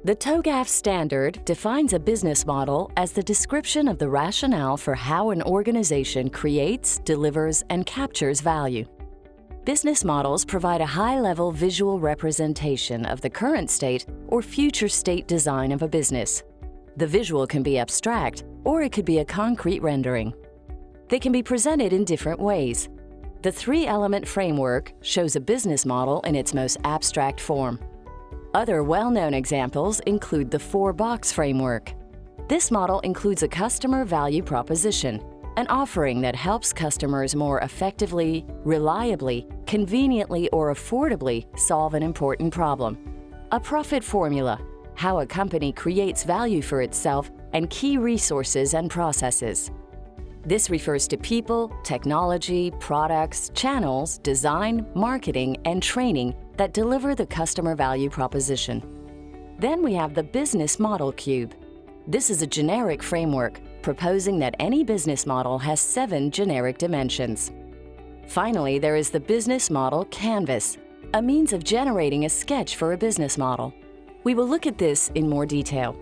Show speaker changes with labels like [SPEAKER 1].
[SPEAKER 1] The TOGAF standard defines a business model as the description of the rationale for how an organization creates, delivers, and captures value. Business models provide a high-level visual representation of the current state or future state design of a business. The visual can be abstract, or it could be a concrete rendering. They can be presented in different ways. The three-element framework shows a business model in its most abstract form. Other well-known examples include the four-box framework. This model includes a customer value proposition, an offering that helps customers more effectively, reliably, conveniently, or affordably solve an important problem. A profit formula, how a company creates value for itself and key resources and processes. This refers to people, technology, products, channels, design, marketing, and training that deliver the customer value proposition. Then we have the business model cube. This is a generic framework proposing that any business model has 7 generic dimensions. Finally, there is the business model canvas, a means of generating a sketch for a business model. We will look at this in more detail.